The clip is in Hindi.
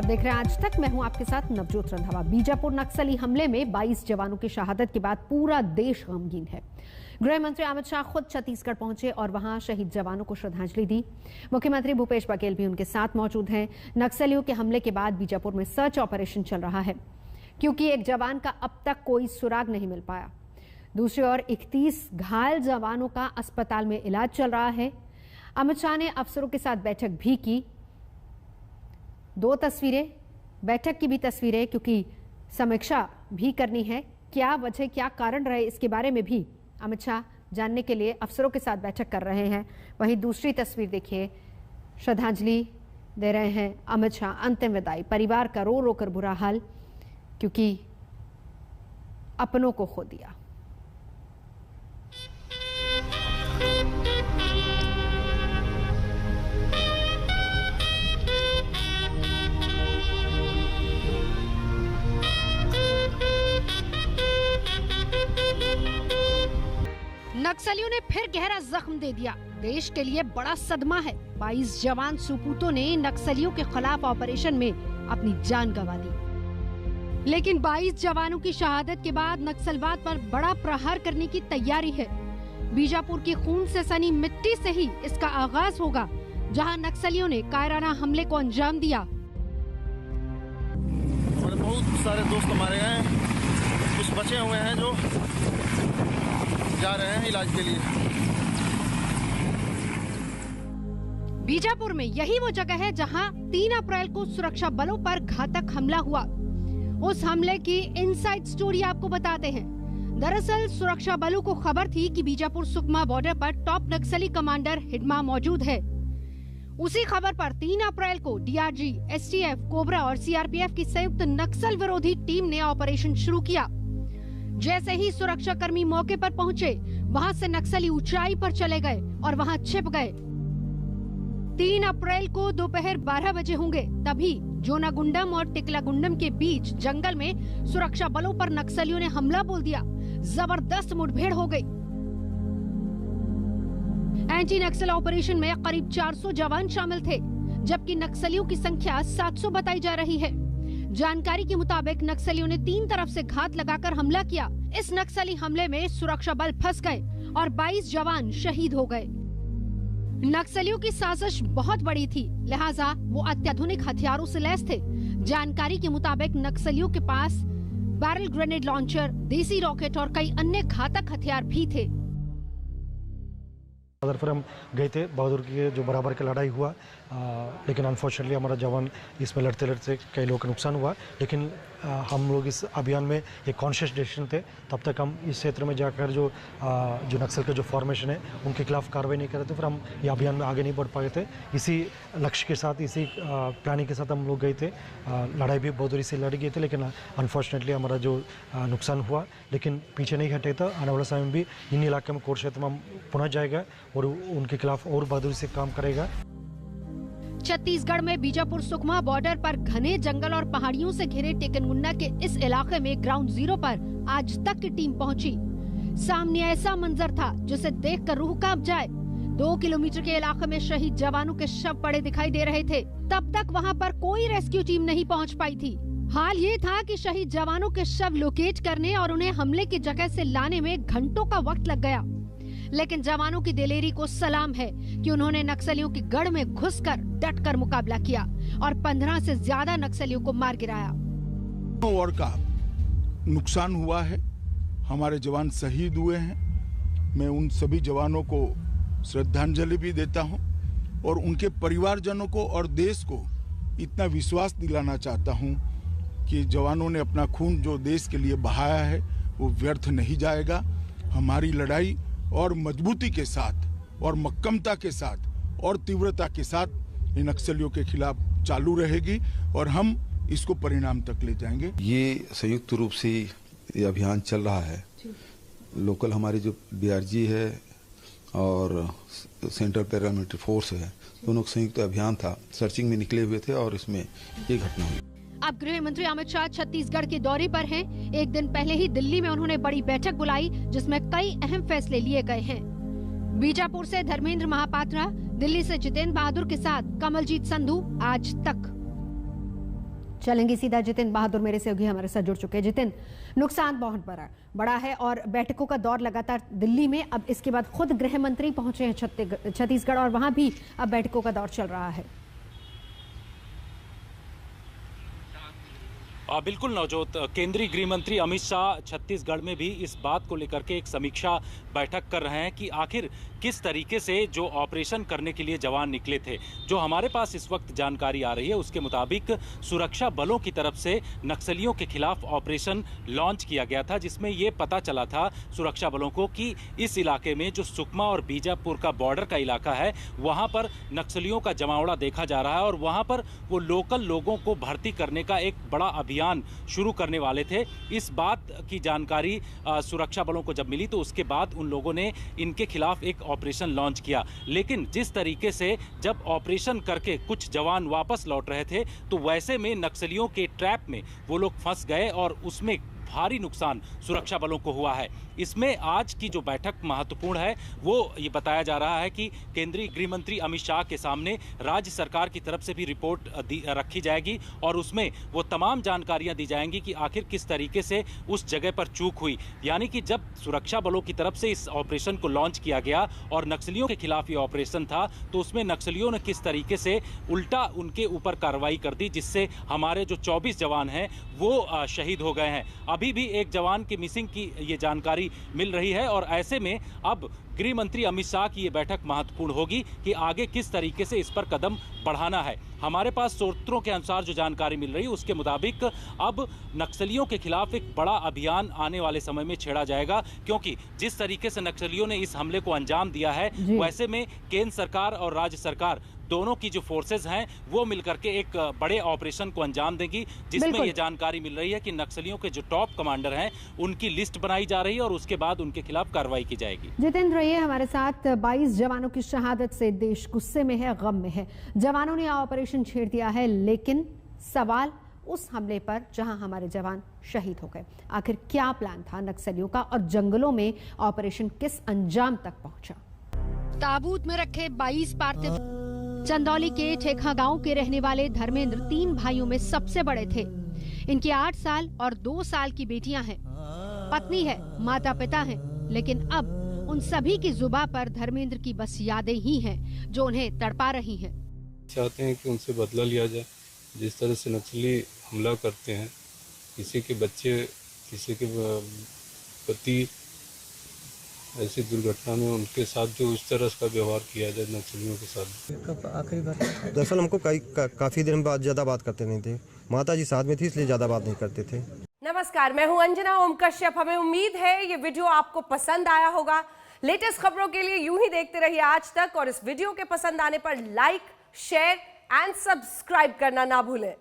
देख रहे हैं आज तक। मैं हूं आपके साथ नवजोत रंधावा। बीजापुर नक्सली हमले में 22 जवानों की शहादत के बाद पूरा देश गमगीन है। गृह मंत्री अमित शाह खुद छत्तीसगढ़ पहुंचे और वहां शहीद जवानों को श्रद्धांजलि दी। मुख्यमंत्री भूपेश बघेल भी उनके साथ मौजूद हैं। नक्सलियों के हमले के बाद बीजापुर में सर्च ऑपरेशन चल रहा है, क्योंकि एक जवान का अब तक कोई सुराग नहीं मिल पाया। दूसरी ओर 31 घायल जवानों का अस्पताल में इलाज चल रहा है। अमित शाह ने अफसरों के साथ बैठक भी की। 2 तस्वीरें, बैठक की भी तस्वीरें, क्योंकि समीक्षा भी करनी है। क्या वजह, क्या कारण रहे, इसके बारे में भी अमित शाह जानने के लिए अफसरों के साथ बैठक कर रहे हैं। वहीं दूसरी तस्वीर देखिए, श्रद्धांजलि दे रहे हैं अमित शाह, अंतिम विदाई। परिवार का रो रो कर बुरा हाल, क्योंकि अपनों को खो दिया। नक्सलियों ने फिर गहरा जख्म दे दिया। देश के लिए बड़ा सदमा है। 22 जवान सुपूतों ने नक्सलियों के खिलाफ ऑपरेशन में अपनी जान गंवा दी। लेकिन 22 जवानों की शहादत के बाद नक्सलवाद पर बड़ा प्रहार करने की तैयारी है। बीजापुर की खून से सनी मिट्टी से ही इसका आगाज होगा, जहां नक्सलियों ने कायराना हमले को अंजाम दिया। बहुत सारे दोस्त हमारे हैं, कुछ बचे हुए हैं जो जा रहे हैं इलाज के लिए। बीजापुर में यही वो जगह है जहां 3 अप्रैल को सुरक्षा बलों पर घातक हमला हुआ। उस हमले की इनसाइड स्टोरी आपको बताते हैं। दरअसल सुरक्षा बलों को खबर थी कि बीजापुर सुकमा बॉर्डर पर टॉप नक्सली कमांडर हिडमा मौजूद है। उसी खबर पर 3 अप्रैल को डीआरजी, एसटीएफ, कोबरा और सीआरपीएफ की संयुक्त नक्सल विरोधी टीम ने ऑपरेशन शुरू किया। जैसे ही सुरक्षा कर्मी मौके पर पहुंचे, वहां से नक्सली ऊंचाई पर चले गए और वहां छिप गए। 3 अप्रैल को दोपहर 12 बजे होंगे, तभी जोनागुंडम और टिकलागुंडम के बीच जंगल में सुरक्षा बलों पर नक्सलियों ने हमला बोल दिया। जबरदस्त मुठभेड़ हो गई। एंटी नक्सल ऑपरेशन में करीब 400 जवान शामिल थे, जबकि नक्सलियों की संख्या 700 बताई जा रही है। जानकारी के मुताबिक नक्सलियों ने 3 तरफ से घात लगाकर हमला किया। इस नक्सली हमले में सुरक्षा बल फंस गए और 22 जवान शहीद हो गए। नक्सलियों की साजिश बहुत बड़ी थी, लिहाजा वो अत्याधुनिक हथियारों से लैस थे। जानकारी के मुताबिक नक्सलियों के पास बैरल ग्रेनेड लॉन्चर, देसी रॉकेट और कई अन्य घातक हथियार भी थे। फिर हम गए थे बहादुर की जो बराबर की लड़ाई हुआ, लेकिन अनफॉर्चुनेटली हमारा जवान इसमें लड़ते लड़ते कई लोगों का नुकसान हुआ। लेकिन हम लोग इस अभियान में एक कॉन्शियस डिसीजन थे। तब तक हम इस क्षेत्र में जाकर जो नक्सल के जो फॉर्मेशन है उनके खिलाफ कार्रवाई नहीं कर रहे थे। फिर हम ये अभियान में आगे नहीं बढ़ पाए थे। इसी लक्ष्य के साथ, इसी प्लानिंग के साथ हम लोग गए थे। लड़ाई भी बहादुरी से लड़ गए थे, लेकिन अनफॉर्चुनेटली हमारा जो नुकसान हुआ, लेकिन पीछे नहीं हटे था। आने वाले समय में भी इन इलाके में कोर क्षेत्र में हम पुनः जाएगा और उनके खिलाफ और बहादुरी से काम करेगा। छत्तीसगढ़ में बीजापुर सुकमा बॉर्डर पर घने जंगल और पहाड़ियों से घिरे टिकनगुंडा के इस इलाके में ग्राउंड जीरो पर आज तक की टीम पहुंची। सामने ऐसा मंजर था जिसे देखकर रूह कांप जाए। 2 किलोमीटर के इलाके में शहीद जवानों के शव पड़े दिखाई दे रहे थे। तब तक वहां पर कोई रेस्क्यू टीम नहीं पहुंच पाई थी। हाल ये था कि शहीद जवानों के शव लोकेट करने और उन्हें हमले की जगह से लाने में घंटों का वक्त लग गया। लेकिन जवानों की दिलेरी को सलाम है कि उन्होंने नक्सलियों की गढ़ में घुसकर डटकर मुकाबला किया और 15 से ज्यादा नक्सलियों को मार गिराया। और का नुकसान हुआ है, हमारे जवान शहीद हुए हैं। मैं उन सभी जवानों को श्रद्धांजलि भी देता हूं और उनके परिवारजनों को और देश को इतना विश्वास दिलाना चाहता हूं कि जवानों ने अपना खून जो देश के लिए बहाया है वो व्यर्थ नहीं जाएगा। हमारी लड़ाई और मजबूती के साथ और मक्कमता के साथ और तीव्रता के साथ इन नक्सलियों के खिलाफ चालू रहेगी और हम इसको परिणाम तक ले जाएंगे। ये संयुक्त रूप से ये अभियान चल रहा है। लोकल हमारी जो डीआरजी है और सेंट्रल पैरामिलिट्री फोर्स है, दोनों का संयुक्त अभियान था। सर्चिंग में निकले हुए थे और इसमें ये घटना हुई। अब गृह मंत्री अमित शाह छत्तीसगढ़ के दौरे पर हैं। एक दिन पहले ही दिल्ली में उन्होंने बड़ी बैठक बुलाई, जिसमें कई अहम फैसले लिए गए हैं। बीजापुर से धर्मेंद्र महापात्रा, दिल्ली से जितेंद्र बहादुर के साथ कमलजीत संधू। आज तक। चलेंगे सीधा जितिन बहादुर मेरे सहयोगी हमारे साथ जुड़ चुके हैं। जितिन, नुकसान बहुत बड़ा है और बैठकों का दौर लगातार दिल्ली में, अब इसके बाद खुद गृह मंत्री पहुंचे हैं छत्तीसगढ़ और वहां भी अब बैठकों का दौर चल रहा है। बिल्कुल नवजोत, केंद्रीय गृह मंत्री अमित शाह छत्तीसगढ़ में भी इस बात को लेकर के एक समीक्षा बैठक कर रहे हैं कि आखिर किस तरीके से जो ऑपरेशन करने के लिए जवान निकले थे। जो हमारे पास इस वक्त जानकारी आ रही है उसके मुताबिक सुरक्षा बलों की तरफ से नक्सलियों के खिलाफ ऑपरेशन लॉन्च किया गया था, जिसमें ये पता चला था सुरक्षा बलों को कि इस इलाके में जो सुकमा और बीजापुर का बॉर्डर का इलाका है वहाँ पर नक्सलियों का जमावड़ा देखा जा रहा है और वहाँ पर वो लोकल लोगों को भर्ती करने का एक बड़ा अभियान शुरू करने वाले थे। इस बात की जानकारी सुरक्षा बलों को जब मिली तो उसके बाद उन लोगों ने इनके खिलाफ एक ऑपरेशन लॉन्च किया। लेकिन जिस तरीके से जब ऑपरेशन करके कुछ जवान वापस लौट रहे थे तो वैसे में नक्सलियों के ट्रैप में वो लोग फंस गए और उसमें भारी नुकसान सुरक्षा बलों को हुआ है। इसमें आज की जो बैठक महत्वपूर्ण है वो ये बताया जा रहा है कि केंद्रीय गृह मंत्री अमित शाह के सामने राज्य सरकार की तरफ से भी रिपोर्ट रखी जाएगी और उसमें वो तमाम जानकारियां दी जाएंगी कि आखिर किस तरीके से उस जगह पर चूक हुई। यानी कि जब सुरक्षा बलों की तरफ से इस ऑपरेशन को लॉन्च किया गया और नक्सलियों के खिलाफ ये ऑपरेशन था तो उसमें नक्सलियों ने किस तरीके से उल्टा उनके ऊपर कार्रवाई कर दी, जिससे हमारे जो 24 जवान हैं वो शहीद हो गए हैं। अभी भी एक जवान की मिसिंग की ये जानकारी मिल रही है और ऐसे में अब गृह मंत्री अमित शाह की ये बैठक महत्वपूर्ण होगी कि आगे किस तरीके से इस पर कदम बढ़ाना है। हमारे पास सूत्रों के अनुसार जो जानकारी मिल रही है उसके मुताबिक अब नक्सलियों के खिलाफ एक बड़ा अभियान आने वाले समय में छेड़ा जाएगा, क्योंकि जिस तरीके से नक्सलियों ने इस हमले को अंजाम दिया है वैसे में केंद्र सरकार और राज्य सरकार दोनों की जो फोर्सेज हैं वो मिलकर के एक बड़े ऑपरेशन को अंजाम देंगी, जिसमें ये जानकारी मिल रही है कि नक्सलियों के जो टॉप कमांडर हैं उनकी लिस्ट बनाई जा रही है और उसके बाद उनके खिलाफ कार्रवाई की जाएगी। जितेंद्र रहिए हमारे साथ। 22 जवानों की शहादत से देश गुस्से में है, गम में है। जवानों ने ऑपरेशन छेड़ दिया है, लेकिन सवाल उस हमले पर जहां हमारे जवान शहीद हो गए। आखिर क्या प्लान था नक्सलियों का और जंगलों में ऑपरेशन किस अंजाम तक पहुंचा? ताबूत में रखे 22 पार्थिव। चंदौली के ठेखा गांव के रहने वाले धर्मेंद्र 3 भाइयों में सबसे बड़े थे। इनकी 8 साल और 2 साल की बेटियां हैं, पत्नी है, माता पिता हैं, लेकिन अब उन सभी की जुबां पर धर्मेंद्र की बस यादें ही हैं जो उन्हें तड़पा रही हैं। चाहते हैं कि उनसे बदला लिया जाए। जिस तरह से नक्सली हमला करते हैं, किसी के बच्चे, किसी के पति ऐसी दुर्घटना में उनके साथ जो इस तरह का व्यवहार किया जाए नक्सलियों के साथ। आखिरी बार दरअसल हमको काफी दिन बाद ज्यादा बात करते नहीं थे। माता जी साथ में थी इसलिए ज्यादा बात नहीं करते थे। नमस्कार, मैं हूं अंजना ओम कश्यप। हमें उम्मीद है ये वीडियो आपको पसंद आया होगा। लेटेस्ट खबरों के लिए यूं ही देखते रहिए आज तक और इस वीडियो के पसंद आने पर लाइक, शेयर एंड सब्सक्राइब करना ना भूलें।